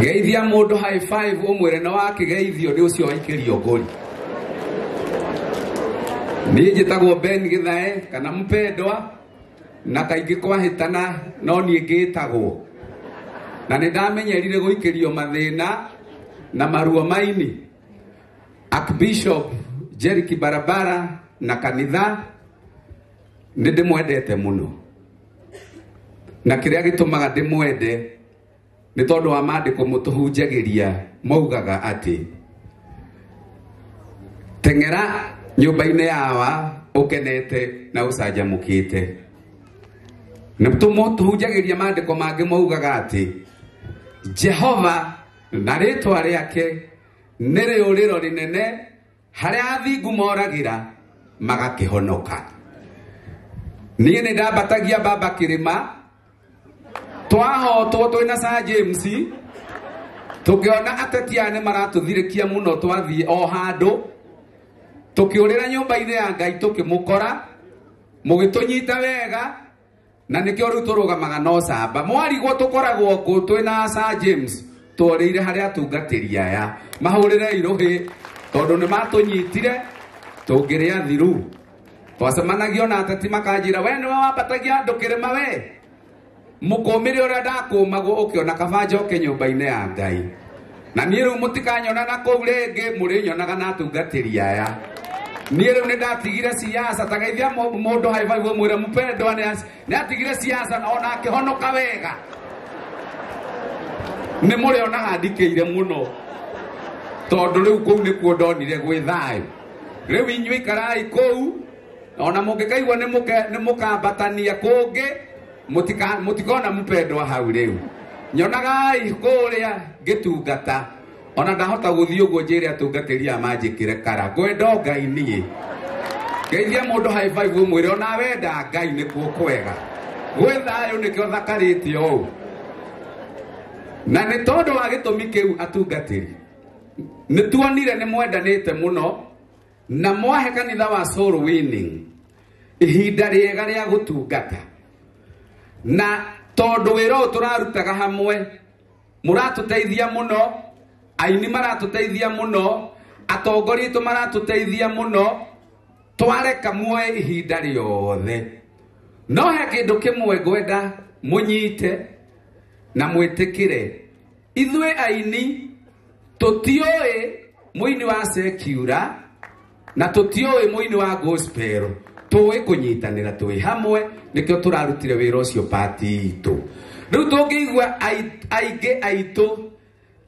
Geithia mundu high five umwire na wake geithio ni ucio waikirio ngori. Ni njitagwo Ben Githae kana Mpendwa na kaingi kwahitana no nie ngitagwo. Na ni ndamenyerire guikirio mathina na marua maini. Archbishop Jerry Kibarabara na kanitha ni ndimwendete muno. Na kiria gitumaga ndimwende ni tondu wa maandiko mutuhunjagiria maugaga ati tengera nyumba-ini yawa ukenete na ucanjamukite. Na mutuhunjagiria maandiko mangi maugaga ati Jehova na ritwa riake ni riuriro rinene haria athingu moragira magakihonoka. Nie ni ndambatagia Baba Kirima twahotwo twina Sir James tukiona atetiane maratuthirikia muno twathie o handu tukiurira nyumba-ini ya Ngai tukimukora mugitunyita wega na nikio riu turugamaga no camba mwarigwo tukoragwo ku twina Sir James tworire haria tungatiri aya mahurire iruhi tondu ni matunyitire tungiria thiru twacemanagio na ateti makanjira we ni wambatagia andu kirima we mukomire uria ndakumagwo ukiona kaba njoke nyumba-ini ya Ngai na nie riu mutikanyona na kou ringi murinyonaga na atungatiri aya. Nie riu ni ndatigire siasa tageithia mundu high five umwire Mpendwa ni atigire siasa na ona akihonoka wega. Ni murionaga ndikiire muno tondu riu kou nikuo ndonire gwi thayu. Riu inyui karai kou ona mungikaigua ni mukambatania kungi mutikona Mpendwa hau riu. Nyonagai kuria gitungata ona ndahota guthii uguo njire atungatiri amanjikire kara ngwenda Ngai nie. Geithia mundu high five umwire ona wenda Ngai nikuo kwega gwi thayu nikio thakarite o. Na ni tondu wa gitumi kiu atungatiri ni tuonire ni mwendanite muno na mwahe kanitha wa Soul Winning ihinda riega ria gutungata. Na tondu wiro turarutaga hamwe muratuteithia muno, aini maratuteithia muno, atongoria itu maratuteithia muno, twareka muoe ihinda riothe. No he kindu kimwe ngwenda munyite na mwitikire. Ithue aini tutioi muini wa secular na tutioi muini wa gospel. Tuwe kunyitanira tuwe hamwe nikio turarutire wira ucio party itu. Riu tungigwa aige aitu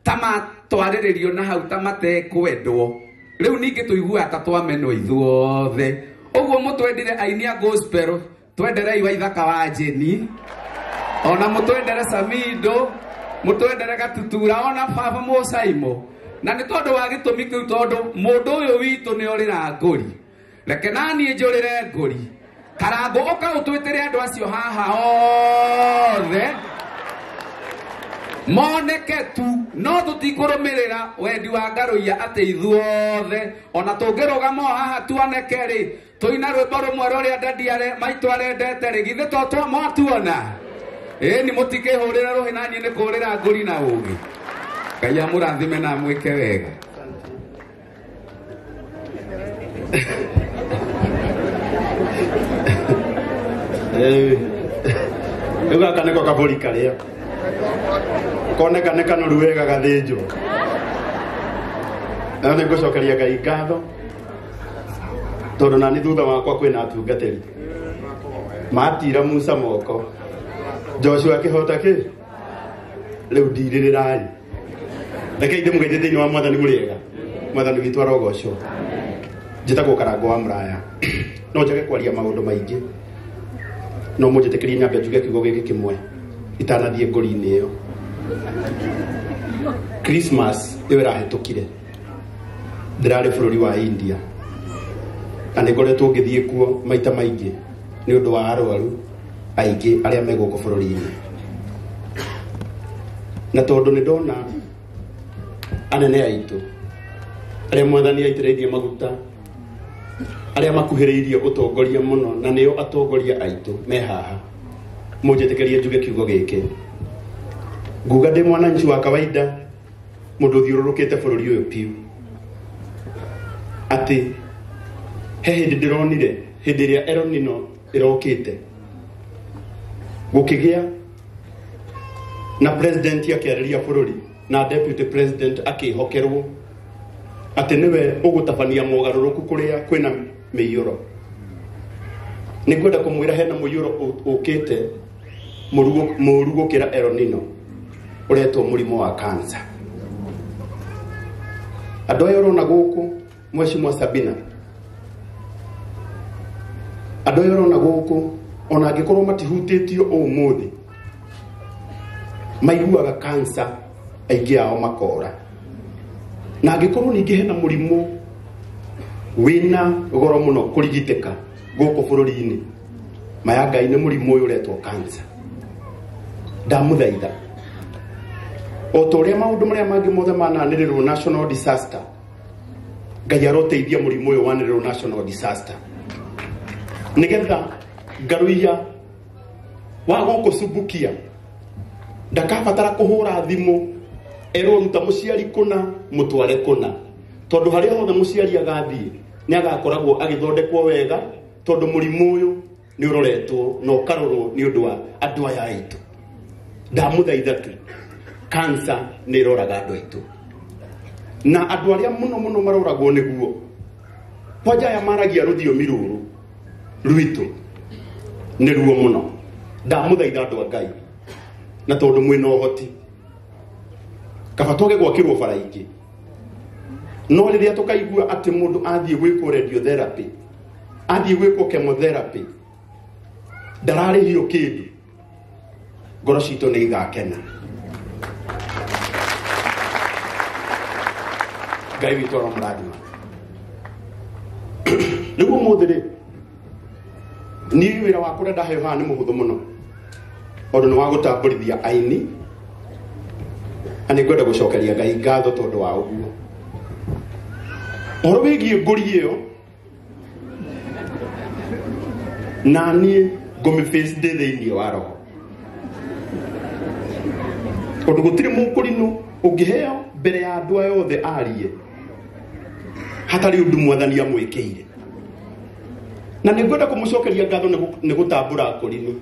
tama twariririo na hau tamate kwendwo. Riu ningi tuigua ta twamenwo ithuothe. Uguo mutwendire aini a gospel, twenderei wa ithaka wa Jeni. Ona mutwendere Samido, mutwendere Gatutura ona Baba Musaimo. Na ni tondu wa gitumi kiu tondu mundu uyu witu ni orira ngori. Reke nani njurire ngori karango oka utwitire andu acio haha othe moneke tu no tutikurumirira wendi wa ngaruia ati ithuothe ona tungirugama haha tuoneke ri tuina rwimbo rumwe ruria ndadiare maitu arendete ri githe to mwatuona ni mutikihurira ruhi nani ni kurira ngori na ugi. Ngai amurathime na mwike wega. Ega kaneko kaburi karia koneka no ruwega gathinjo na ne gucokeria Ngai ngatho tondu nani thutha wakwa kwina atungatiri matira Musa moko Joshua akihota ki riu ndiririrai reke inde mugeithie thiini wa mwathani muriega mwathani witu arogocwo njitagwo Karango wa Muraya no njage kwaria maundu maingi no munjitikirie nyambe njuge kiugo giki kimwe itanathie ngori-ini iyo. Christmas iyo irahetukire ndirari bururi wa India na ningoretwo ngithie kuo maita maingi ni undu wa arwaru aingi aria me guku bururi-ini. Na tondu ni ndona anene aitu aria mwathani aitiriirie maguta aria makuhiriirie utongoria muno na nio atongoria aitu me haha munjitikirie njuge kiugo giki nguga ndi mwananchi wa kawaida mundu thiururukite bururi uyu piu ati he hindi ndironire hindi ria eronino irokite gukigia na president yakiariria bururi na deputy president akihokerwo ati niwe ugutabania mogaruruku kuria kwina miyuro nikwenda kumwira hena muyuro ukite murugo kira eronino uretwo murimo wa cancer adoyo rona guku Mheshimiwa Sabina adoyo rona guku ona angikorwo matihutitio umuthi maiguaga cancer aingi ao makora na angikorwo ningi hena murimo wina goro muno kurigiteka guku bururi-ini mayanga ine murimo uyu uretwo cancer ndamuthaitha otoria maundu maria mangi mothe mananirirwo national disaster Ngai aroteithia murimo uyu waniriirwo national disaster nigetha ngaruia wa guku subukia ndakabatara kuhura thimu ero ruta muciari kuna mutware kuna tondu haria hothe muciari agathie ni agakoragwo agithondekwo wega tondu murimo uyu ni uroretwo no karorwo ni undu wa andu aya aitu ndamuthaitha tu cancer ni roraga andu aitu na andu aria muno maroragwo niguo kwanja ya maragia ruthiomi ruru rwitu ni ruo muno ndamuthaitha andu Ngai na tondu mwina uhoti kaba toge gwakirwo bara ingi no riria tukaigua ati mundu athie gwikwo radiotherapy athie gwikwo chemotherapy ndarari hiyo kindu ngoro citu ni igakena Ngai witu ro murathima nigu muthiri ni wira wa kurenda hayo ha ni muhuthu muno ondu ni wa gutamburithia aini ani gwenda gucokeria Ngai ngatho tondu wa uguo oro wigie nguri iyo na ni ngome face de thiini wa roho ondu gutiri mukurinu ungiheo mbere ya andu aya othe arie hatari undu mwathani amwikire na ni ngwenda kumucokeria ngatho ni gutambura kurinu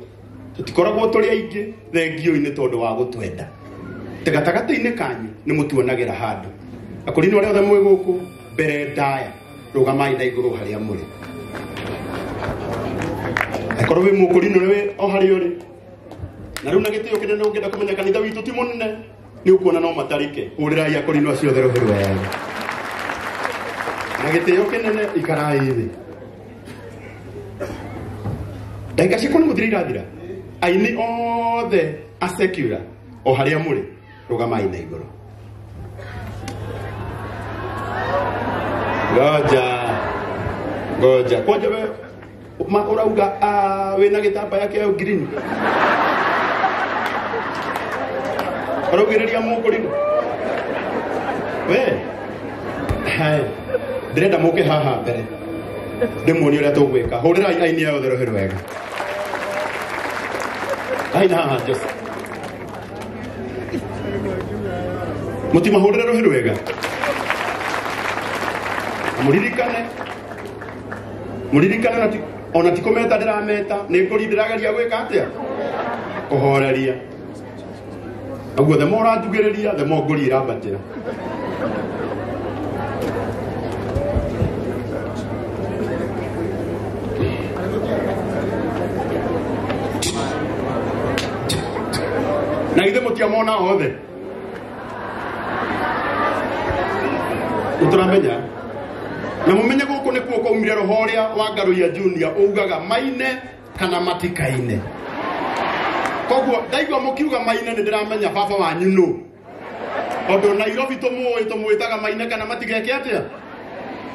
tutikoragwo turi aingi thengio-ini tondu wa gutwenda tegatagati-ini kanyu ni mutuonagira handu akurinu aria othe mwi guku mbere ndaya rugamai na iguru haria muri akorwo wi mukurinu niwe o haria uri na riu na gitio kinene ungenda kumenya kanitha witu ti munene ni ukuona no matarike urirai akurinu acio othe roheru wega na gitio kinene ikarai thi ndagika ciku ni muthiri irathira aini othe asekura o haria muri rugamai na iguru goja kwanja we urauga wina gitambaya kia green arogiriria mukurinu we hai ndrenda muke haha mbere ndimoni uria tugwika hurira aini yao thero heru wega aina haha just mutima hurira roheru wega muririkane nati ona tikometa ndirameta ni ngori ndirageria gwika atia kuhoreria aguo the more anjugiriria the more ngori irambatira na ithe mutiamona othe uturamenya na mumenye guku ni kuo kaumire roho uria wa Ngaruia Junior ugaga maine kana matikaine koguo ndaigua mukiuga maine ni ndiramenya baba wanyu no ondu Nairobi tumuitaga maine kana matigeke atia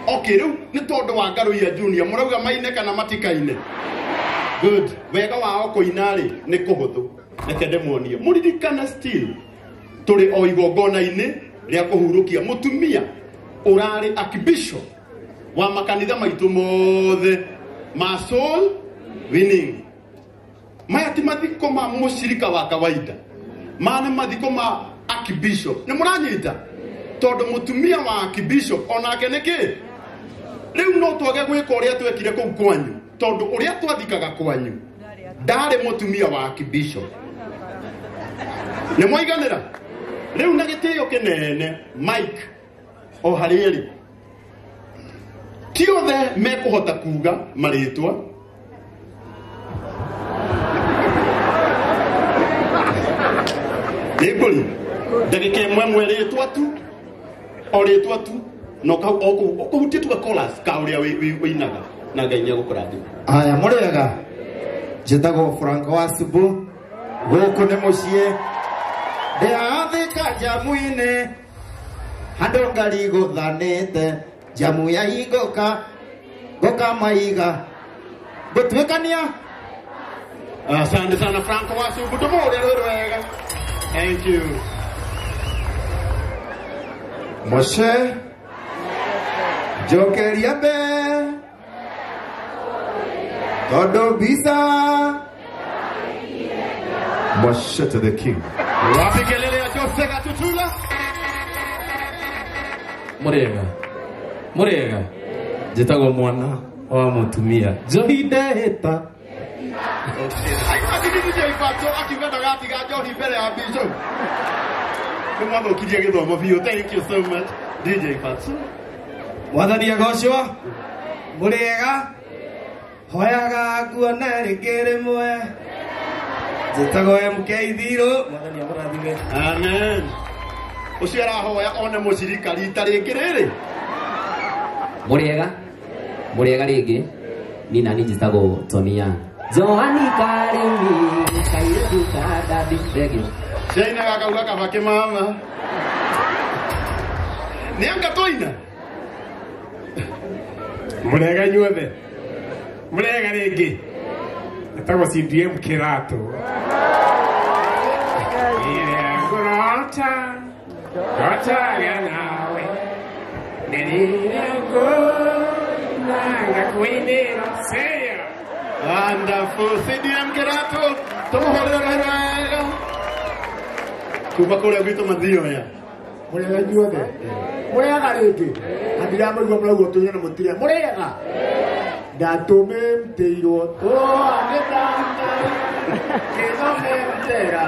okay riu ni tondu wa Ngaruia Junior murauga maine kana matikaine good wega wao kuinari ni kuhuthu reke ndemuonie muririkana still turi o igongona-ini ria kuhurukia mutumia urari archbishop wa makanitha maitu mothe ma soul winning maya ti mathiko ma mushirika wa kawaida mana mathiko ma archbishop ni muranyita tondu mutumia wa archbishop onake niki riu no twage gwika uria twekire kuu kwanyu tondu uria twathikaga kwanyu ndari mutumia wa archbishop ni mwaiganira riu na gitio kinene Mike o harieri tiothe mekuhota kuga maritwa Nikuri ndagika imwe ritwa tu o ritwa tu no ka okuhutie tu chorus ka uria winaga na Ngai nya gukurathima. Aya murega njitagwo Franco Wasubu guku ni mucii ndiathika jamu-ini handu ngari guthanite jamu ya igoka goka maiga gutwikania. Asante sana Franco Wasubu tumure wega. Thank you. Moshe Jokeria be Todo Bisa Moshe to the king. Wapi kelele ya Jose Gatutula? Murega njitagwo mwana wa mutumia Johide heta DJ Fato akiuga ndagatiga njohi mbere ya bishop. Kumwamba ukiria githomo biũ. Thank you so much DJ Fato. Mwathani agocwo murega hoyaga nguone rĩngĩ rĩmwe njĩtagwo MK Thirũ. Mwathani amũrathime. Amen. Ucio arahoya one mũcirika rita rĩngĩ rĩrĩ. Murega rĩngĩ ni nani njĩtagwo Tonia Johani Karimi kairu kada bigegi Shaina gakauga kabake mama. Nianga toina. Murega nyuothe murega rĩngĩ atagwo CDM Kirato ngurota gotaga nawe nĩrĩrĩgũ nangakwĩndĩra seya. Wonderful. CDM Kirato. Tumuhorera wega. Kuma kũrĩa gwitũ mathio ya. Murega nyuothe murega rĩngĩ andiramũigua mũrauga ũtũire na mũtire murega ndatumĩmtĩirwo twanĩtanga kĩgomemtera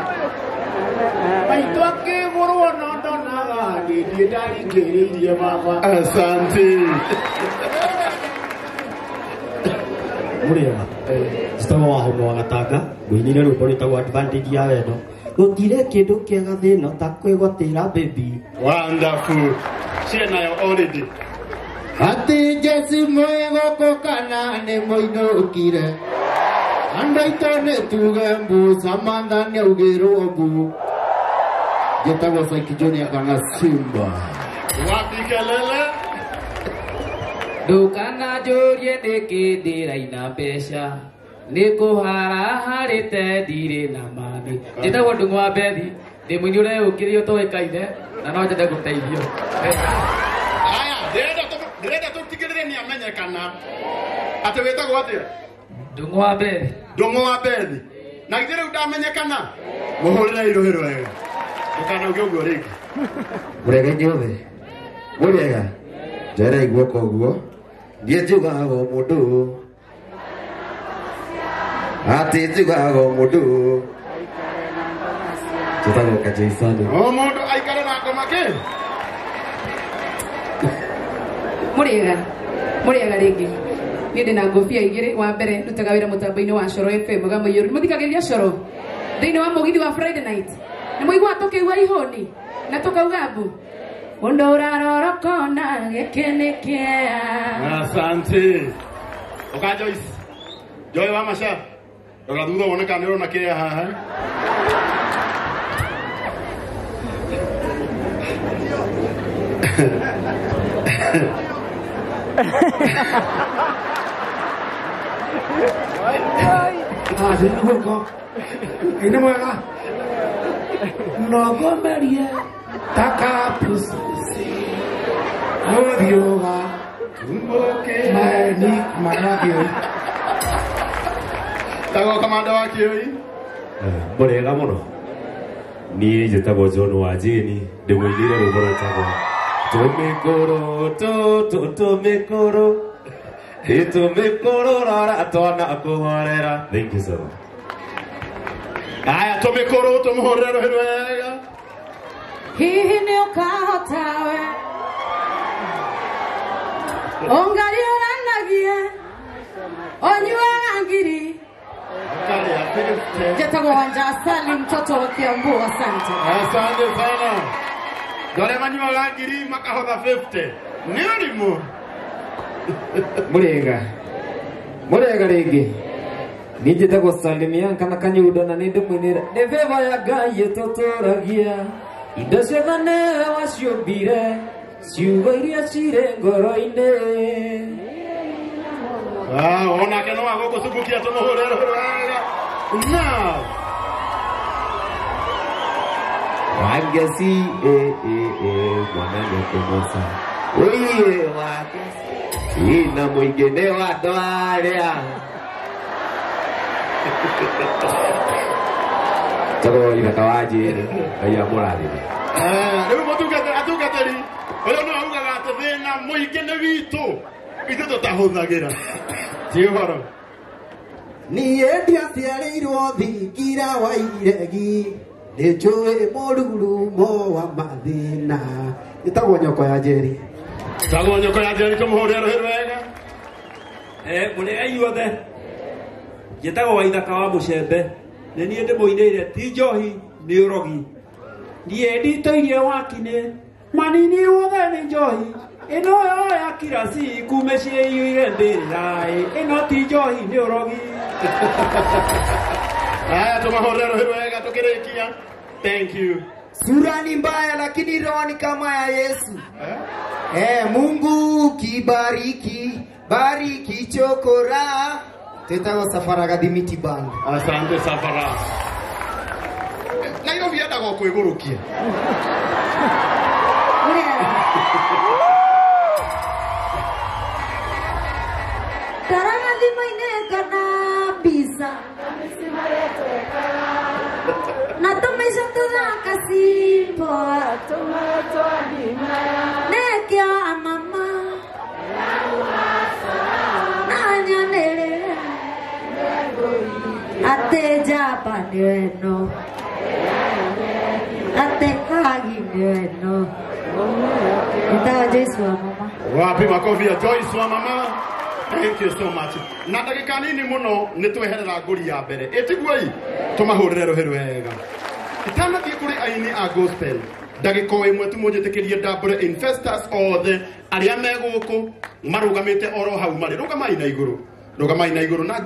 maitũ akĩgũrwo no ndonaga gĩthiĩ ndarikĩrĩirie baba. Asante. Murega njitagwo Wahũma wa Gatanga ngũinire rwĩmbo rwĩtagwo advantage ya wendo gũtirĩ kĩndũ kĩega thĩno ta kwĩgwatĩra baby. Wonderful. Ciana yo already. Ati Jesu mwego kana nĩ mũinũkire andũ aitũ nĩ tuge mbu Samantha nĩ augĩrwo mbu njĩtagwo Saiki Junior kana Simba. Wapi kelele? ndũkana njũrie nĩkĩ ndĩraina mbeca nĩkũharaharĩte ndirĩ na mami njĩtagwo Ndung'u wa Bethi ndĩ mũini ũreũkĩrio tũĩkaine na no nyende gũteithio. Aya, ndĩrenda tũtigĩrĩre nĩ amenyekana. Atĩ wĩtagwo atĩa? Ndung'u wa Bethi. Ndung'u wa Bethi. Na githĩ rĩu ndamenyekana? Mũhũrĩre irũhĩ wega. Ndũkanauge ũguo rĩngĩ. Murega inyuothe murega njera iguoka ũguo ndiĩ njugaga mũndũ atĩ njugaga mũndũ njĩtagwo Kajaisani. O mũndũ aikare na ngoma kĩ? Murega rĩngĩ niĩ ndĩ na ngũbia igĩrĩ. Wa mbere ndutaga wĩra mũtambo-inĩ wa Coro FM Gamũiyũru. Nĩmũthikagĩrĩria Coro thĩinĩ wa mũgithi wa Friday night. Nĩmũiguaga tũkĩigua ihũni na tũkauga mbu mũndũ ũrarorokona gĩkĩ nĩ kĩea. Asante. Oka Joyce. Joy wa Masha. Rora thutha wone kana nĩũrona kĩea haha. Ine mwega nogomerie takapusi mũthiũga maeni managio Tago kamanda wa Kioi. Murega mũno Ni njĩtagwo John Wanjĩni ndĩmũinĩire rwĩmbo rwĩtagwo tũmĩkũrũ rora twana kũhorera. Thank you so much. Aya tũmĩkũrũ tũmũhorera wega. Hihi nĩ ũkahota we ũngarĩ ũranagia ũnyuaga ngiri. Njĩtagwo Wanja Asali mtoto wa Kiambu. Asante. Asante sana. Dole manyuaga ngiri makahotha 50 nĩ ũrimũ. Mũrega rĩngĩ nĩ njĩtagwo Salimia kana Kanyundo na nĩ ndĩmũinĩra nĩ beba ya Ngai ĩtũtũragia indo ciothe nĩwe waciũmbire ciugo iria cirĩ ngoro-inĩ. Onake no agũkũcumbukia tũmũhũrĩre wega. Now Wangeci mwana nĩkũmoca ũiye wake ina mũingĩ nĩ wa andũ arĩa tagwo Ithaka wa Njĩrĩ Ngai amũrathime. rĩu mũtungatĩri ũyũ no augaga atĩ thĩna mũingĩ nĩ witũ ithuĩ tũtahũthagĩra ti ũhoro. Niĩ ndiaciarĩirwo thingira wa iregi nĩ njũĩ mũrurumo wa mathĩna. Ĩtagwo nyoko ya Njeri. Tagwo nyoko ya Njeri tũmũhũrĩre wega. Mũrĩ inyuothe njĩtagwo Waithaka wa Mũcembe nĩ niĩ ndĩmũinĩire ti njohi nĩ ũrogi niĩ nditũirie wakinĩ manini wothe nĩ njohi ĩno yo ya kirasi kume ciĩyũire ndĩrĩra ĩno ti njohi nĩ ũrogi. Aya tũmũhũrĩre wega tũkĩrĩkia. Thank you. Sura ni mbaya lakini roho ni kama ya Yesu. Mungu bariki chokora. Tetago Safara Gadimiti Band. Asante Safara. Nairobi yatagwo kwĩgũrũkia. Taramathimo-inĩ kana bisa na tũmaica tũthaka simbo nĩkĩo mama na nyanĩrĩre atĩ njamba nĩweno atĩ hagi nĩweno. Nĩtawa Joyce wa mama. Wapi makofi ya Joyce wa mama. Thank you so much. Na ndagĩka nini mũno nĩtweherera ngũri ya mbere. Ĩtiguai tũmahũrĩre wega. Itanathiĩ kũrĩ aini a gospel. Ndagĩka ĩmwe tu mũnjĩtĩkĩrie ndambũre investors othe arĩa me gũkũ marũgamĩte oro hau marĩ. Rũgamai na igũrũ na